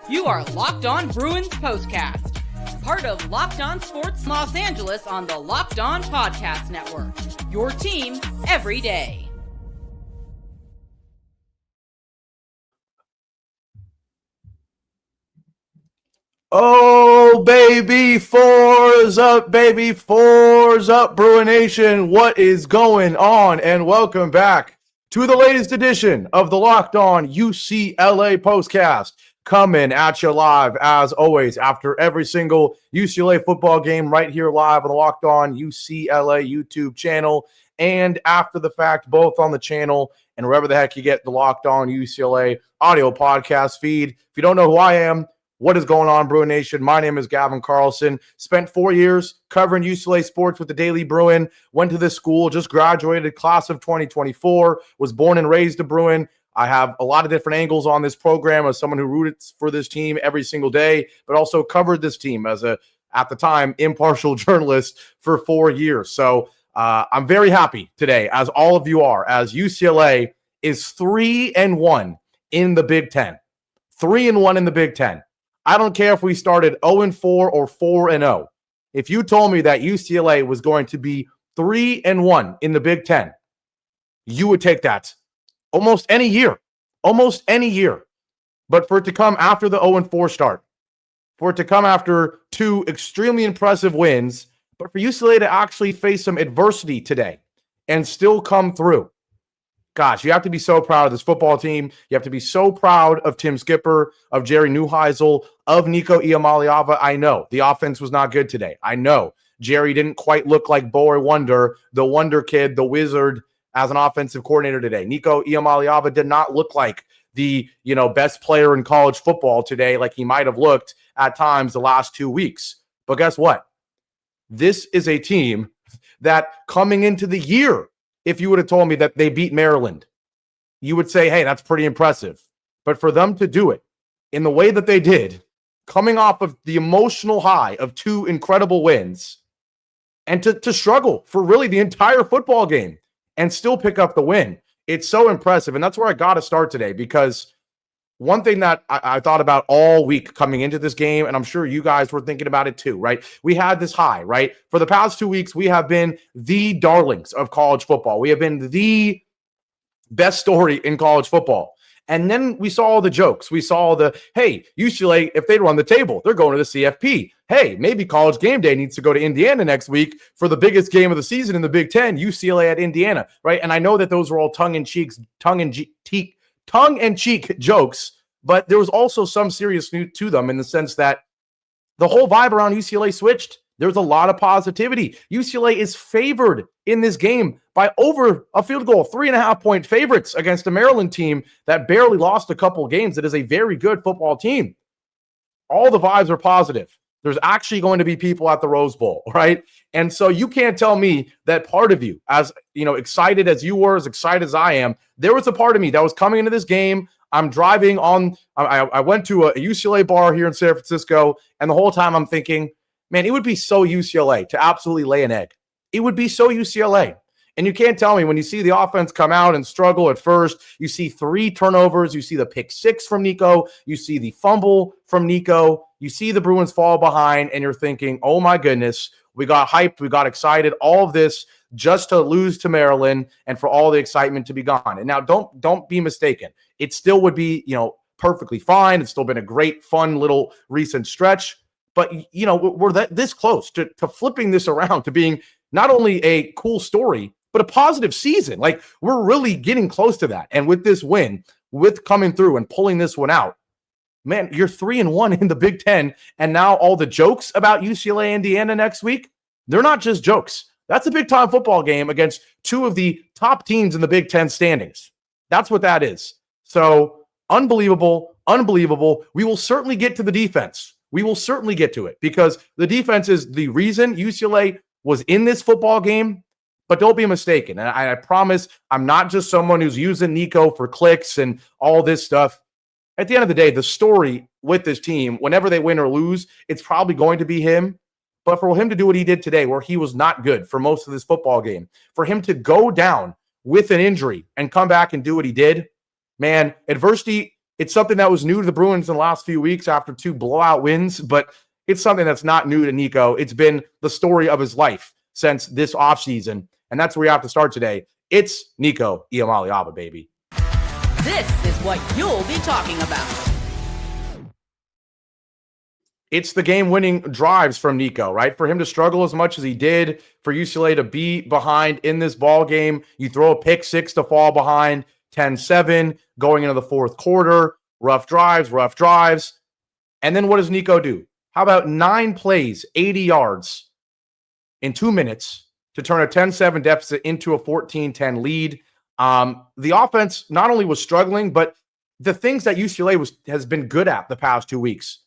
You are Locked On Bruins Postcast, part of Locked On Sports Los Angeles on the Locked On Podcast Network. Your team every day. Oh, baby, fours up, baby, fours up, Bruin Nation. What is going on? And welcome back to the latest edition of the Locked On UCLA Postcast. Coming at you live, as always, after every single UCLA football game right here live on the Locked On UCLA YouTube channel, and after the fact, both on the channel and wherever the heck you get the Locked On UCLA audio podcast feed. If you don't know who I am, what is going on, Bruin Nation? My name is Gavin Carlson. Spent 4 years covering UCLA sports with the Daily Bruin. Went to this school, just graduated, class of 2024. Was born and raised a Bruin. I have a lot of different angles on this program as someone who rooted for this team every single day, but also covered this team as a, at the time, impartial journalist for 4 years. So I'm very happy today, as all of you are, as UCLA is 3-1 in the Big Ten. 3-1 in the Big Ten. I don't care if we started 0-4 or 4-0. If you told me that UCLA was going to be 3-1 in the Big Ten, you would take that almost any year. But for it to come after the 0-4 start, for it to come after two extremely impressive wins, but for UCLA to actually face some adversity today and still come through, gosh, you have to be so proud of this football team. You have to be so proud of Tim Skipper, of Jerry Neuheisel, of Nico Iamaleava. I know the offense was not good today. I know Jerry didn't quite look like Boy Wonder, the Wonder Kid, the Wizard, as an offensive coordinator today. Nico Iamaleava did not look like the best player in college football today, like he might have looked at times the last 2 weeks. But guess what? This is a team that coming into the year, if you would have told me that they beat Maryland, you would say, hey, that's pretty impressive. But for them to do it in the way that they did, coming off of the emotional high of two incredible wins, and to struggle for really the entire football game and still pick up the win, it's so impressive. And that's where I got to start today, because one thing that I thought about all week coming into this game, and I'm sure you guys were thinking about it too, right? We had this high, right? For the past 2 weeks, we have been the darlings of college football. We have been the best story in college football. And then we saw all the jokes. We saw the, hey, UCLA, if they run the table, they're going to the CFP. Hey, maybe College Game Day needs to go to Indiana next week for the biggest game of the season in the Big Ten, UCLA at Indiana, right? And I know that those were all tongue-in-cheek jokes, but there was also some seriousness to them in the sense that the whole vibe around UCLA switched. There's a lot of positivity. UCLA is favored in this game by over a field goal, 3.5-point favorites against a Maryland team that barely lost a couple of games. That is a very good football team. All the vibes are positive. There's actually going to be people at the Rose Bowl, right? And so you can't tell me that part of you, as excited as you were, as excited as I am, there was a part of me that was coming into this game. I'm driving on, I went to a UCLA bar here in San Francisco, and the whole time I'm thinking, man, it would be so UCLA to absolutely lay an egg. It would be so UCLA. And you can't tell me when you see the offense come out and struggle at first, you see 3 turnovers, you see the pick 6 from Nico, you see the fumble from Nico, you see the Bruins fall behind, and you're thinking, oh my goodness, we got hyped, we got excited, all of this just to lose to Maryland and for all the excitement to be gone. And now don't be mistaken. It still would be, perfectly fine. It's still been a great, fun little recent stretch. But, we're this close to flipping this around to being not only a cool story, but a positive season. Like, we're really getting close to that. And with this win, with coming through and pulling this one out, man, you're 3-1 in the Big Ten. And now all the jokes about UCLA, Indiana next week, they're not just jokes. That's a big-time football game against two of the top teams in the Big Ten standings. That's what that is. So, unbelievable. We will certainly get to the defense. We will certainly get to it, because the defense is the reason UCLA was in this football game. But don't be mistaken. And I promise I'm not just someone who's using Nico for clicks and all this stuff. At the end of the day, the story with this team, whenever they win or lose, it's probably going to be him. But for him to do what he did today, where he was not good for most of this football game, for him to go down with an injury and come back and do what he did, man, adversity It's something that was new to the Bruins in the last few weeks after 2 blowout wins, but it's something that's not new to Nico. It's been the story of his life since this offseason, and that's where we have to start today. It's Nico Iamaleava, baby. This is what you'll be talking about. It's the game-winning drives from Nico, right? For him to struggle as much as he did, for UCLA to be behind in this ball game, you throw a pick six to fall behind, 10-7, going into the fourth quarter, rough drives. And then what does Nico do? How about 9 plays, 80 yards in 2 minutes to turn a 10-7 deficit into a 14-10 lead? The offense not only was struggling, but the things that UCLA has been good at the past 2 weeks,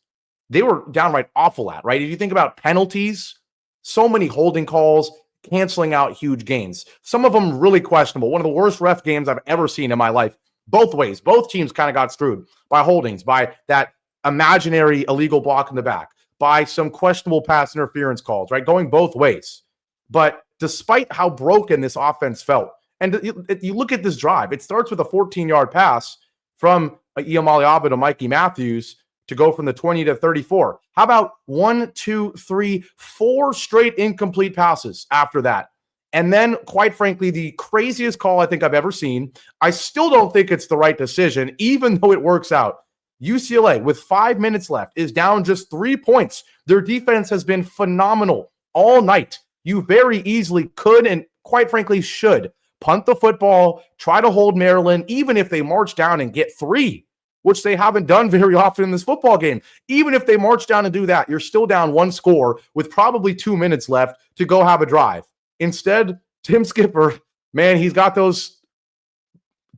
they were downright awful at, right? If you think about penalties, so many holding calls, canceling out huge gains. Some of them really questionable. One of the worst ref games I've ever seen in my life. Both ways. Both teams kind of got screwed by holdings, by that imaginary illegal block in the back, by some questionable pass interference calls, right? Going both ways. But despite how broken this offense felt, and you look at this drive, it starts with a 14-yard pass from Iamaleava to Mikey Matthews to go from the 20 to 34. How about 1, 2, 3, 4 straight incomplete passes after that? And then, quite frankly, the craziest call I think I've ever seen. I still don't think it's the right decision, even though it works out. UCLA, with 5 minutes left, is down just 3 points. Their defense has been phenomenal all night. You very easily could and, quite frankly, should punt the football, try to hold Maryland, even if they march down and get 3, which they haven't done very often in this football game. Even if they march down and do that, you're still down 1 score with probably 2 minutes left to go have a drive. Instead, Tim Skipper, man, he's got those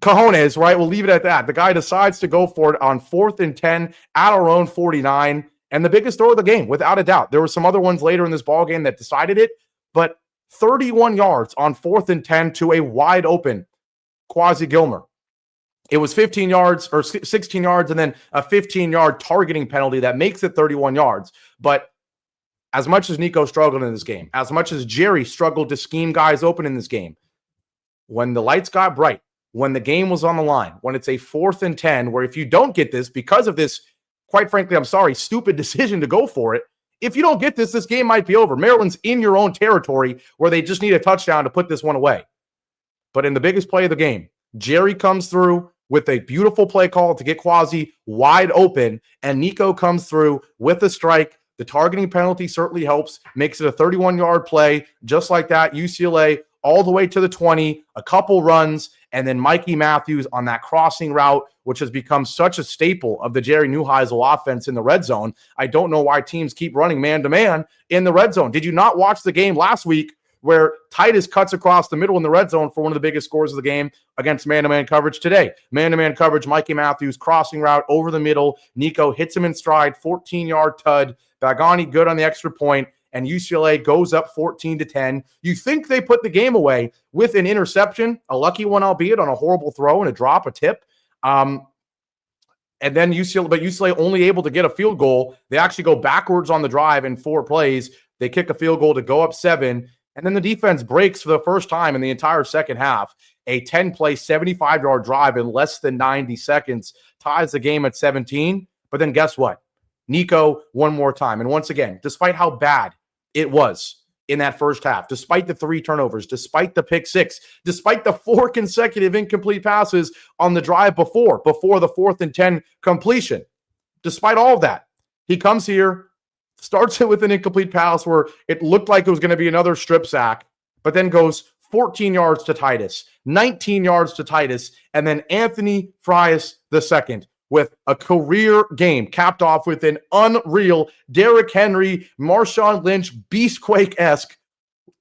cojones, right? We'll leave it at that. The guy decides to go for it on 4th and 10 at our own 49, and the biggest throw of the game, without a doubt. There were some other ones later in this ball game that decided it, but 31 yards on 4th and 10 to a wide open Quasi Gilmer. It was 15 yards or 16 yards and then a 15-yard targeting penalty that makes it 31 yards. But as much as Nico struggled in this game, as much as Jerry struggled to scheme guys open in this game, when the lights got bright, when the game was on the line, when it's a 4th and 10, where if you don't get this because of this, quite frankly, I'm sorry, stupid decision to go for it, if you don't get this, this game might be over. Maryland's in your own territory where they just need a touchdown to put this one away. But in the biggest play of the game, Jerry comes through with a beautiful play call to get Quasi wide open, and Nico comes through with a strike. The targeting penalty certainly helps, makes it a 31-yard play. Just like that, UCLA all the way to the 20, a couple runs, and then Mikey Matthews on that crossing route, which has become such a staple of the Jerry Neuheisel offense in the red zone. I don't know why teams keep running man-to-man in the red zone. Did you not watch the game last week where Titus cuts across the middle in the red zone for one of the biggest scores of the game against man-to-man coverage today? Man-to-man coverage, Mikey Matthews, crossing route over the middle. Nico hits him in stride, 14-yard tud. Bagani good on the extra point, and UCLA goes up 14-10. You think they put the game away with an interception, a lucky one, albeit on a horrible throw and a drop, a tip. And then UCLA only able to get a field goal. They actually go backwards on the drive in 4 plays. They kick a field goal to go up 7. And then the defense breaks for the first time in the entire second half. A 10-play, 75-yard drive in less than 90 seconds ties the game at 17. But then guess what? Nico one more time. And once again, despite how bad it was in that first half, despite the 3 turnovers, despite the pick 6, despite the 4 consecutive incomplete passes on the drive before the 4th and 10 completion, despite all of that, he comes here, starts it with an incomplete pass where it looked like it was going to be another strip sack, but then goes 14 yards to Titus, 19 yards to Titus, and then Anthony Frias II with a career game capped off with an unreal Derrick Henry, Marshawn Lynch, Beastquake-esque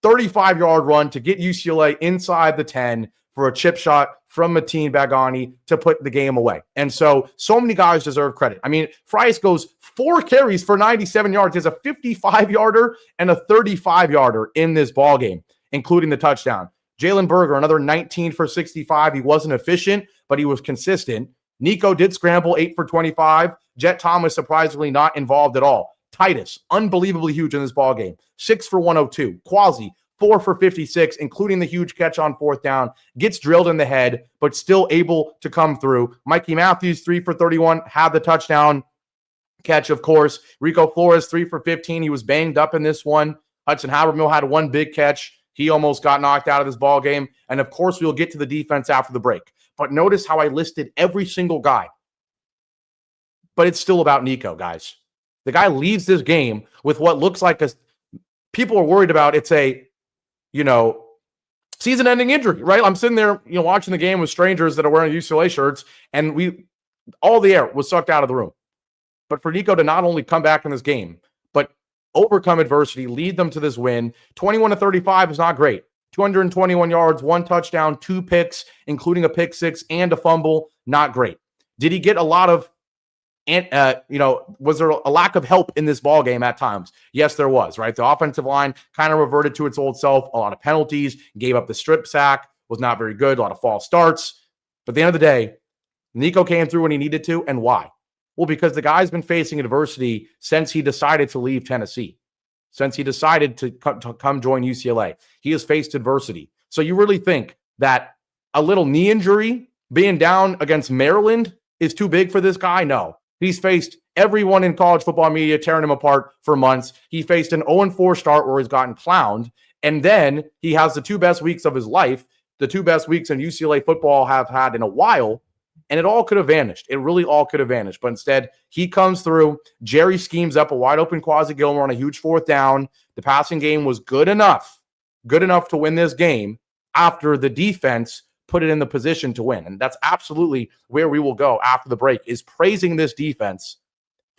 35-yard run to get UCLA inside the 10 for a chip shot from Mateen Bagani to put the game away. And so many guys deserve credit. I mean, Frias goes 4 carries for 97 yards. He has a 55-yarder and a 35-yarder in this ball game, including the touchdown. Jalen Berger, another 19 for 65. He wasn't efficient, but he was consistent. Nico did scramble 8 for 25. Jet Thomas surprisingly not involved at all. Titus, unbelievably huge in this ball game. 6 for 102. Quasi, 4 for 56, including the huge catch on 4th down, gets drilled in the head, but still able to come through. Mikey Matthews, 3 for 31, had the touchdown catch, of course. Rico Flores, 3 for 15. He was banged up in this one. Hudson Habermill had one big catch. He almost got knocked out of this ball game. And of course, we'll get to the defense after the break. But notice how I listed every single guy. But it's still about Nico, guys. The guy leaves this game with what looks like people are worried about. It's a, season-ending injury, right? I'm sitting there, watching the game with strangers that are wearing UCLA shirts, and all the air was sucked out of the room. But for Nico to not only come back in this game, but overcome adversity, lead them to this win. 21-35 is not great. 221 yards, 1 touchdown, 2 picks, including a pick 6 and a fumble. Not great. Did he get a lot of, was there a lack of help in this ball game at times? Yes, there was, right? The offensive line kind of reverted to its old self. A lot of penalties, gave up the strip sack, was not very good. A lot of false starts. But at the end of the day, Nico came through when he needed to. And why? Well, because the guy's been facing adversity since he decided to leave Tennessee, since he decided to come join UCLA. He has faced adversity. So you really think that a little knee injury being down against Maryland is too big for this guy? No. He's faced everyone in college football media tearing him apart for months. He faced an 0-4 start where he's gotten clowned. And then he has the 2 best weeks of his life, the 2 best weeks in UCLA football have had in a while. And it all could have vanished. It really all could have vanished. But instead, he comes through. Jerry schemes up a wide open Quasi Gilmore on a huge 4th down. The passing game was good enough to win this game after the defense put it in the position to win. And that's absolutely where we will go after the break, is praising this defense,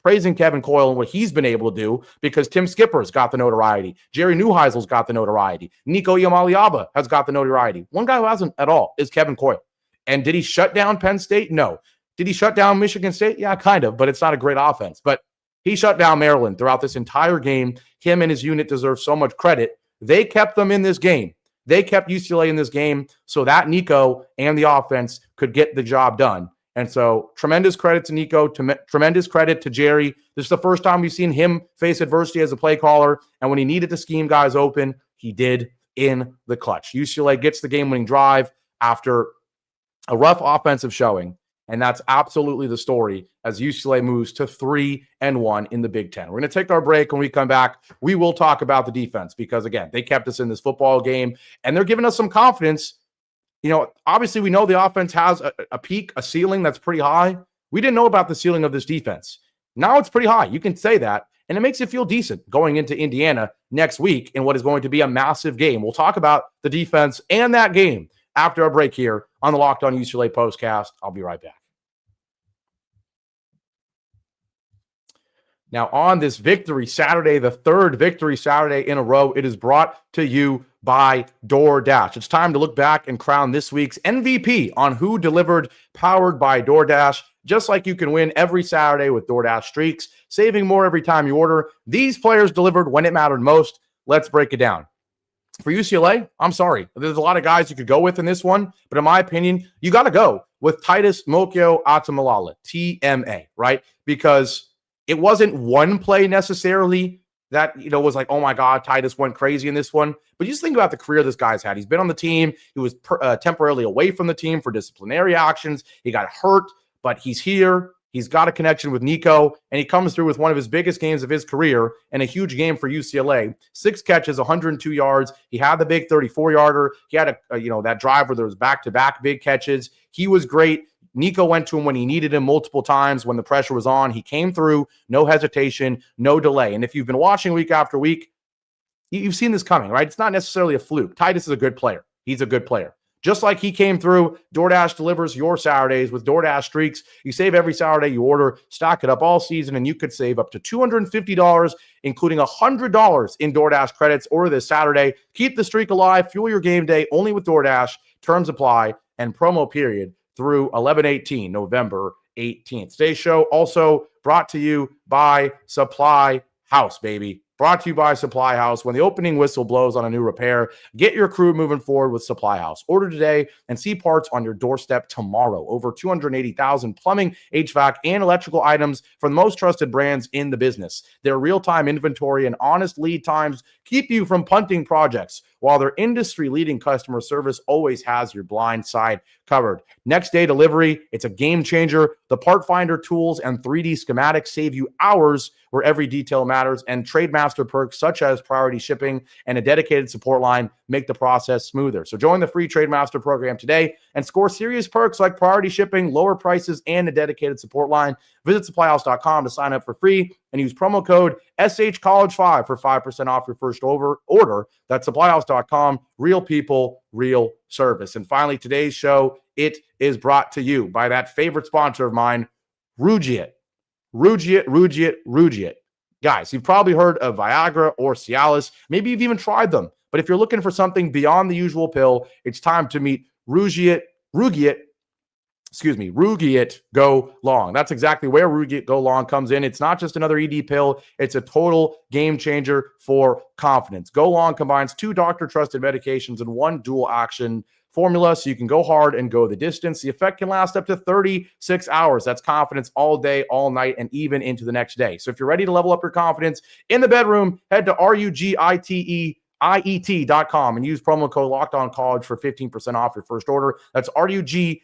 praising Kevin Coyle and what he's been able to do, because Tim Skipper's got the notoriety. Jerry Neuheisel's got the notoriety. Nico Iamaleava has got the notoriety. One guy who hasn't at all is Kevin Coyle. And did he shut down Penn State? No. Did he shut down Michigan State? Yeah, kind of, but it's not a great offense. But he shut down Maryland throughout this entire game. Him and his unit deserve so much credit. They kept them in this game. They kept UCLA in this game so that Nico and the offense could get the job done. And so tremendous credit to Nico, tremendous credit to Jerry. This is the first time we've seen him face adversity as a play caller. And when he needed to scheme guys open, he did in the clutch. UCLA gets the game-winning drive after a rough offensive showing, and that's absolutely the story as UCLA moves to 3-1 in the Big Ten. We're going to take our break. When we come back, we will talk about the defense because, again, they kept us in this football game, and they're giving us some confidence. Obviously, we know the offense has a peak, a ceiling that's pretty high. We didn't know about the ceiling of this defense. Now it's pretty high. You can say that, and it makes you feel decent going into Indiana next week in what is going to be a massive game. We'll talk about the defense and that game after our break here on the Locked On UCLA Postcast. I'll be right back. Now, on this Victory Saturday, the 3rd Victory Saturday in a row, it is brought to you by DoorDash. It's time to look back and crown this week's MVP on Who Delivered, powered by DoorDash. Just like you can win every Saturday with DoorDash Streaks, saving more every time you order. These players delivered when it mattered most. Let's break it down. For UCLA, I'm sorry. There's a lot of guys you could go with in this one, but in my opinion, you got to go with Titus Mokio Atamalala, TMA, right? Because it wasn't one play necessarily that, was like, oh my God, Titus went crazy in this one. But you just think about the career this guy's had. He's been on the team. He was temporarily away from the team for disciplinary actions. He got hurt, but he's here. He's got a connection with Nico, and he comes through with one of his biggest games of his career and a huge game for UCLA. 6 catches, 102 yards. He had the big 34-yarder. He had that drive where there was back-to-back big catches. He was great. Nico went to him when he needed him multiple times when the pressure was on. He came through, no hesitation, no delay. And if you've been watching week after week, you've seen this coming, right? It's not necessarily a fluke. Titus is a good player. He's a good player. Just like he came through, DoorDash delivers your Saturdays with DoorDash Streaks. You save every Saturday you order, stock it up all season, and you could save up to $250, including $100 in DoorDash credits. Order this Saturday. Keep the streak alive. Fuel your game day only with DoorDash. Terms apply and promo period through 11/18, November 18th. Today's show also brought to you by SupplyHouse, baby. Brought to you by SupplyHouse. When the opening whistle blows on a new repair, get your crew moving forward with SupplyHouse. Order today and see parts on your doorstep tomorrow. Over 280,000 plumbing, HVAC, and electrical items from the most trusted brands in the business. Their real-time inventory and honest lead times keep you from punting projects, while their industry-leading customer service always has your blind side covered. Next day delivery, it's a game changer. The part finder tools and 3D schematics save you hours where every detail matters, and Trademaster perks such as priority shipping and a dedicated support line make the process smoother. So join the free Trademaster program today and score serious perks like priority shipping, lower prices, and a dedicated support line. Visit supplyhouse.com to sign up for free and use promo code SHCollege5 for 5% off your first order. That's supplyhouse.com. Real people, real service. And finally, today's show, it is brought to you by that favorite sponsor of mine, Rugiet. Rugiet. Guys, you've probably heard of Viagra or Cialis. Maybe you've even tried them. But if you're looking for something beyond the usual pill, it's time to meet Rugiet Go Long. That's exactly where Rugiet Go Long comes in. It's not just another ED pill. It's a total game changer for confidence. Go Long combines 2 doctor-trusted medications in one dual-action formula, so you can go hard and go the distance. The effect can last up to 36 hours. That's confidence all day, all night, and even into the next day. So if you're ready to level up your confidence in the bedroom, head to RUGITEIET.com and use promo code LOCKEDONCollege for 15% off your first order. That's RUGIET.com,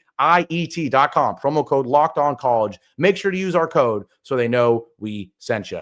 promo code LOCKEDONCollege. Make sure to use our code so they know we sent you.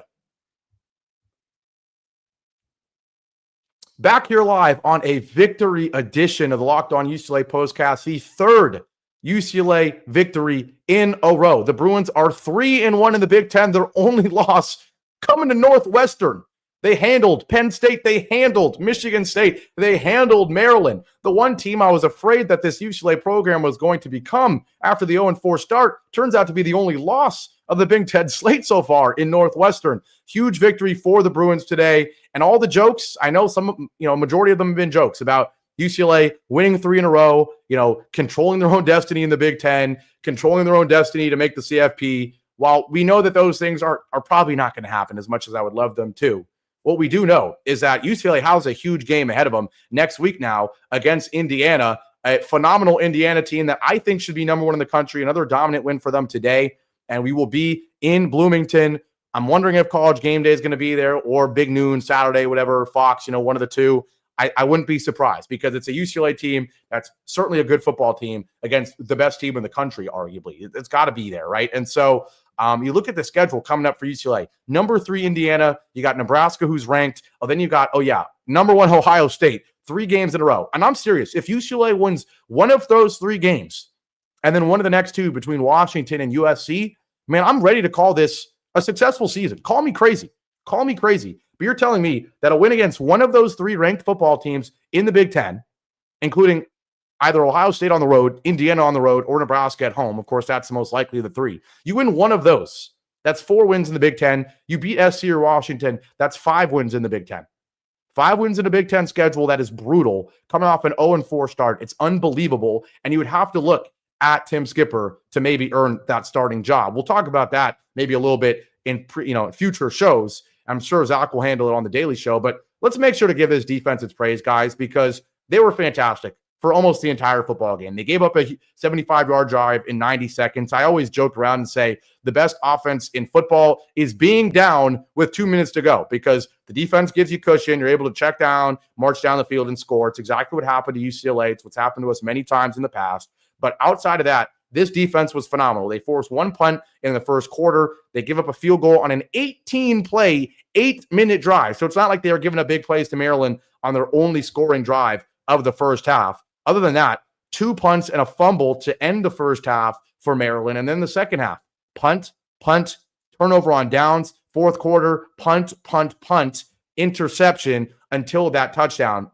Back here live on a victory edition of the Locked On UCLA POSTCAST, the third UCLA victory in a row. The Bruins are 3-1 in the Big Ten. Their only loss coming to Northwestern. They handled Penn State. They handled Michigan State. They handled Maryland. The one team I was afraid that this UCLA program was going to become after the 0-4 start turns out to be the only loss of the Big Ten slate so far in Northwestern. Huge victory for the Bruins today. And all the jokes, I know some, majority of them have been jokes about UCLA winning 3 in a row, controlling their own destiny in the Big Ten, controlling their own destiny to make the CFP. While we know that those things are probably not going to happen as much as I would love them to, what we do know is that UCLA has a huge game ahead of them next week now against Indiana, a phenomenal Indiana team that I think should be number 1 in the country. Another dominant win for them today, and we will be in Bloomington. I'm wondering if College Game Day is going to be there or Big Noon Saturday, whatever, Fox, one of the two. I wouldn't be surprised because it's a UCLA team that's certainly a good football team against the best team in the country, arguably. It's got to be there, right? And so you look at the schedule coming up for UCLA. Number 3, Indiana. You got Nebraska, who's ranked. Then you got, number 1, Ohio State. 3 games in a row. And I'm serious. If UCLA wins one of those 3 games and then one of the next 2 between Washington and USC, man, I'm ready to call this a successful season. Call me crazy. But you're telling me that a win against one of those 3 ranked football teams in the Big Ten, including either Ohio State on the road, Indiana on the road, or Nebraska at home. Of course, that's the most likely of the 3. You win one of those. That's 4 wins in the Big Ten. You beat SC or Washington. That's 5 wins in the Big Ten. 5 wins in a Big Ten schedule that is brutal. Coming off an 0-4 start. It's unbelievable. And you would have to look at Tim Skipper to maybe earn that starting job. We'll talk about that maybe a little bit in future shows. I'm sure Zach will handle it on the Daily Show, but let's make sure to give this defense its praise, guys, because they were fantastic for almost the entire football game. They gave up a 75-yard drive in 90 seconds. I always joke around and say the best offense in football is being down with 2 minutes to go because the defense gives you cushion. You're able to check down, march down the field, and score. It's exactly what happened to UCLA. It's what's happened to us many times in the past. But outside of that, this defense was phenomenal. They forced 1 punt in the first quarter. They give up a field goal on an 18-play, 8-minute drive. So it's not like they were giving up big plays to Maryland on their only scoring drive of the first half. Other than that, 2 punts and a fumble to end the first half for Maryland. And then the second half, punt, turnover on downs, fourth quarter, punt, interception until that touchdown.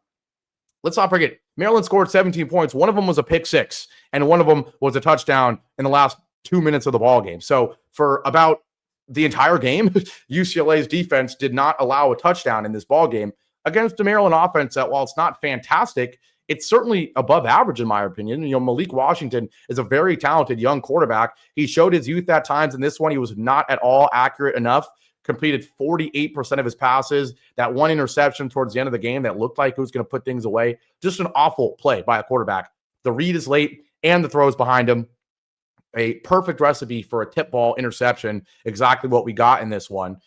Let's not forget, Maryland scored 17 points. One of them was a pick 6, and one of them was a touchdown in the last 2 minutes of the ball game. So for about the entire game, UCLA's defense did not allow a touchdown in this ball game against the Maryland offense that, while it's not fantastic, it's certainly above average in my opinion. Malik Washington is a very talented young quarterback. He showed his youth at times. In this one, he was not at all accurate enough completed 48% of his passes. That one interception towards the end of the game that looked like it was going to put things away. Just an awful play by a quarterback. The read is late and the throws behind him. A perfect recipe for a tip ball interception. Exactly what we got in this one.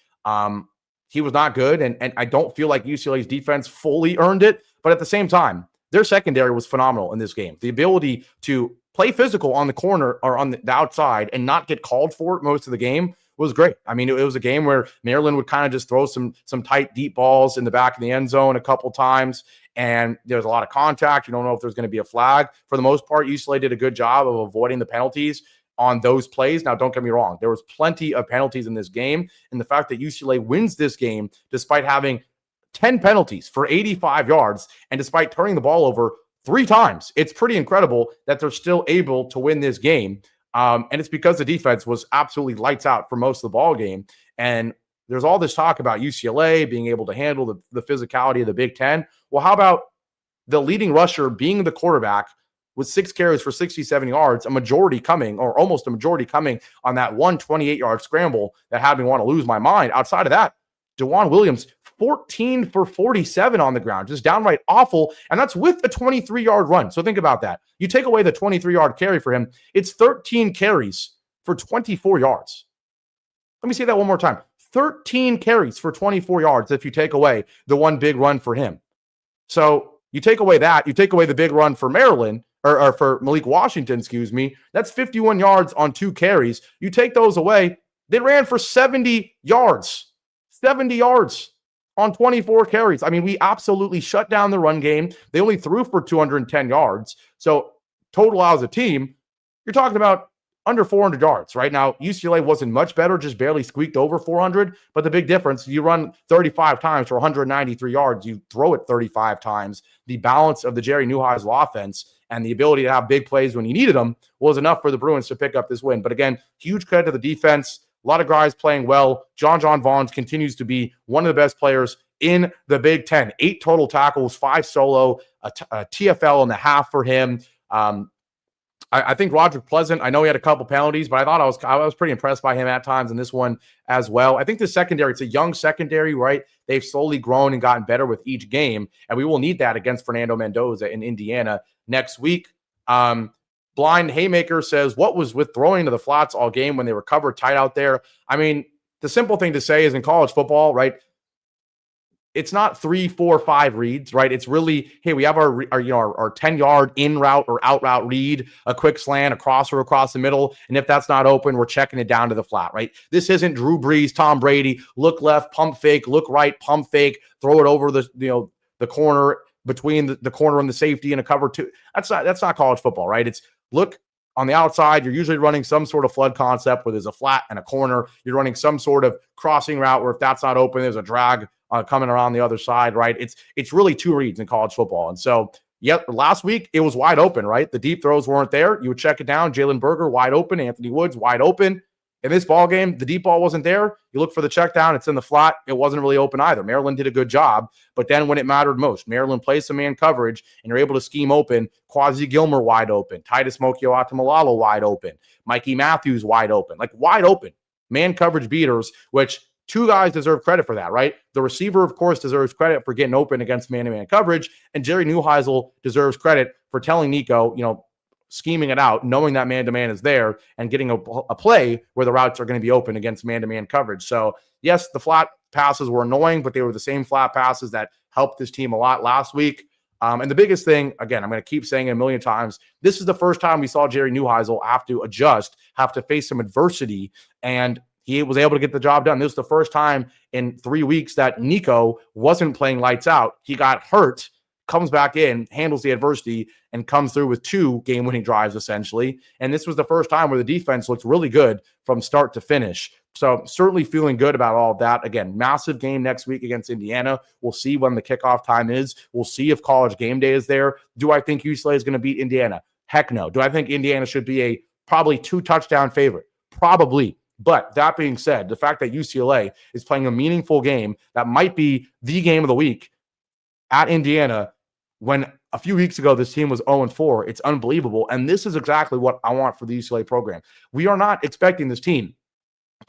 He was not good, and I don't feel like UCLA's defense fully earned it. But at the same time, their secondary was phenomenal in this game. The ability to play physical on the corner or on the outside and not get called for it most of the game was great. I mean, it was a game where Maryland would kind of just throw some tight, deep balls in the back of the end zone a couple times, and there's a lot of contact. You don't know if there's going to be a flag. For the most part, UCLA did a good job of avoiding the penalties on those plays. Now, don't get me wrong. There was plenty of penalties in this game, and the fact that UCLA wins this game despite having 10 penalties for 85 yards and despite turning the ball over 3 times, it's pretty incredible that they're still able to win this game. And it's because the defense was absolutely lights out for most of the ball game. And there's all this talk about UCLA being able to handle the physicality of the Big Ten. Well, how about the leading rusher being the quarterback with 6 carries for 67 yards, a majority coming, or almost a majority coming on that 128-yard scramble that had me want to lose my mind. Outside of that, DeJuan Williams, 14 for 47 on the ground, just downright awful. And that's with a 23-yard run. So think about that. You take away the 23-yard carry for him, it's 13 carries for 24 yards. Let me say that one more time. 13 carries for 24 yards if you take away the one big run for him. So you take away that, you take away the big run for Maryland, or for Malik Washington, excuse me, that's 51 yards on 2 carries. You take those away, they ran for 70 yards. 70 yards on 24 carries. I mean, we absolutely shut down the run game. They only threw for 210 yards. So total as a team, you're talking about under 400 yards. Right now, UCLA wasn't much better, just barely squeaked over 400. But the big difference, you run 35 times for 193 yards. You throw it 35 times. The balance of the Jerry Neuheisel offense and the ability to have big plays when you needed them was enough for the Bruins to pick up this win. But again, huge credit to the defense. A lot of guys playing well. John Vaughns continues to be one of the best players in the Big Ten. 8 total tackles, 5 solo, a TFL and a half for him. I think Roderick Pleasant, I know he had a couple penalties, but I was pretty impressed by him at times in this one as well. I think the secondary, it's a young secondary, right? They've slowly grown and gotten better with each game, and we will need that against Fernando Mendoza in Indiana next week. Blind Haymaker says, what was with throwing to the flats all game when they were covered tight out there? I mean, the simple thing to say is in college football, right? It's not 3, 4, 5 reads, right? It's really, hey, we have our 10-yard in route or out route read, a quick slant, a crosser across the middle, and if that's not open, we're checking it down to the flat, right? This isn't Drew Brees, Tom Brady, look left, pump fake, look right, pump fake, throw it over the corner between the corner and the safety and a cover 2. That's not college football, right? It's look on the outside. You're usually running some sort of flood concept where there's a flat and a corner. You're running some sort of crossing route where if that's not open, there's a drag coming around the other side, right? It's really 2 reads in college football. And so, last week it was wide open, right? The deep throws weren't there. You would check it down. Jalen Berger wide open. Anthony Woods wide open. In this ball game, the deep ball wasn't there. You look for the check down. It's in the flat. It wasn't really open either. Maryland did a good job. But then when it mattered most, Maryland plays some man coverage and you're able to scheme open. Quasi Gilmer wide open. Titus Mokio-Atamalalo wide open. Mikey Matthews wide open. Like wide open. Man coverage beaters, which 2 guys deserve credit for that, right? The receiver, of course, deserves credit for getting open against man-to-man coverage, and Jerry Neuheisel deserves credit for telling Nico, scheming it out, knowing that man-to-man is there, and getting a play where the routes are going to be open against man-to-man coverage. So, yes, the flat passes were annoying, but they were the same flat passes that helped this team a lot last week. And the biggest thing, again, I'm going to keep saying it a million times, this is the first time we saw Jerry Neuheisel have to adjust, have to face some adversity, and he was able to get the job done. This was the first time in 3 weeks that Nico wasn't playing lights out. He got hurt, comes back in, handles the adversity, and comes through with 2 game-winning drives, essentially. And this was the first time where the defense looked really good from start to finish. So certainly feeling good about all of that. Again, massive game next week against Indiana. We'll see when the kickoff time is. We'll see if College Game Day is there. Do I think UCLA is going to beat Indiana? Heck no. Do I think Indiana should be a probably 2-touchdown favorite? Probably. But that being said, the fact that UCLA is playing a meaningful game that might be the game of the week at Indiana when a few weeks ago this team was 0-4, it's unbelievable. And this is exactly what I want for the UCLA program. We are not expecting this team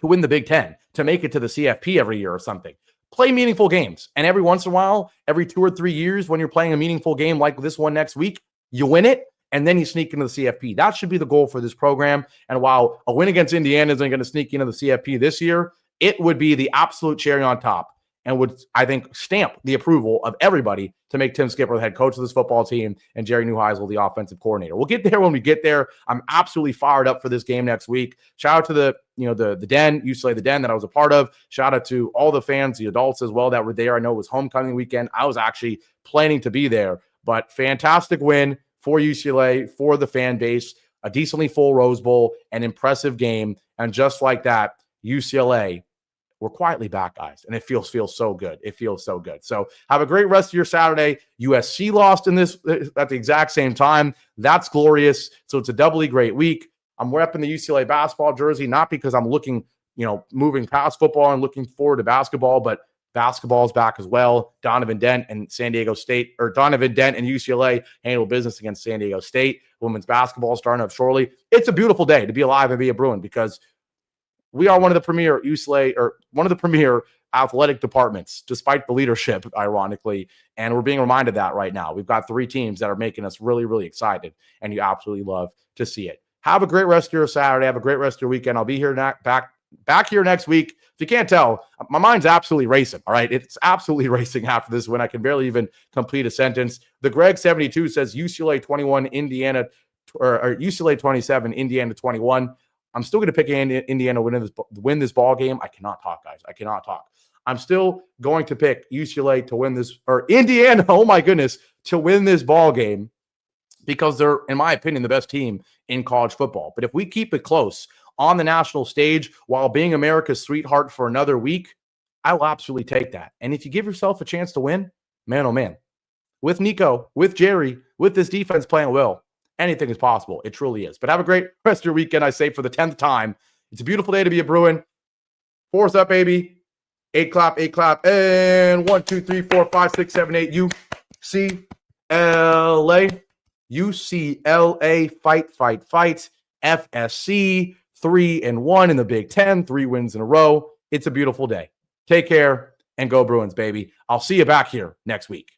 to win the Big Ten, to make it to the CFP every year or something. Play meaningful games. And every once in a while, every 2 or 3 years, when you're playing a meaningful game like this one next week, you win it, and then you sneak into the CFP. That should be the goal for this program. And while a win against Indiana isn't going to sneak into the CFP this year, it would be the absolute cherry on top and would, I think, stamp the approval of everybody to make Tim Skipper the head coach of this football team and Jerry Neuheisel the offensive coordinator. We'll get there when we get there. I'm absolutely fired up for this game next week. Shout out to the Den, UCLA the Den that I was a part of. Shout out to all the fans, the adults as well that were there. I know it was homecoming weekend. I was actually planning to be there, but fantastic win for UCLA, for the fan base, a decently full Rose Bowl, an impressive game. And just like that, UCLA, we're quietly back, guys, and it feels so good. It feels so good. So have a great rest of your Saturday. USC lost in this at the exact same time. That's glorious. So it's a doubly great week. I'm repping the UCLA basketball jersey, not because I'm looking, moving past football and looking forward to basketball, but basketball's back as well. Donovan Dent and UCLA handle business against San Diego State. Women's basketball starting up shortly. It's a beautiful day to be alive and be a Bruin because we are one of the premier athletic departments, despite the leadership, ironically. And we're being reminded that right now. We've got 3 teams that are making us really, really excited, and you absolutely love to see it. Have a great rest of your Saturday. Have a great rest of your weekend. I'll be here back here next week. If you can't tell, my mind's absolutely racing, all right? It's absolutely racing after this win. I can barely even complete a sentence. The Greg72 says UCLA 21, Indiana, or UCLA 27, Indiana 21. I'm still going to pick Indiana win this ball game. I cannot talk, guys. I cannot talk. I'm still going to pick UCLA to win this, or Indiana, oh my goodness, to win this ball game because they're, in my opinion, the best team in college football. But if we keep it close on the national stage while being America's sweetheart for another week, I will absolutely take that. And if you give yourself a chance to win, man, oh man, with Nico, with Jerry, with this defense playing well, anything is possible. It truly is. But have a great rest of your weekend, I say, for the 10th time. It's a beautiful day to be a Bruin. 4's up, baby. 8 clap, 8 clap. And 1, 2, 3, 4, 5, 6, 7, 8. UCLA. UCLA. Fight, fight, fight. FSC. 3-1 in the Big Ten. 3 wins in a row. It's a beautiful day. Take care and go Bruins, baby. I'll see you back here next week.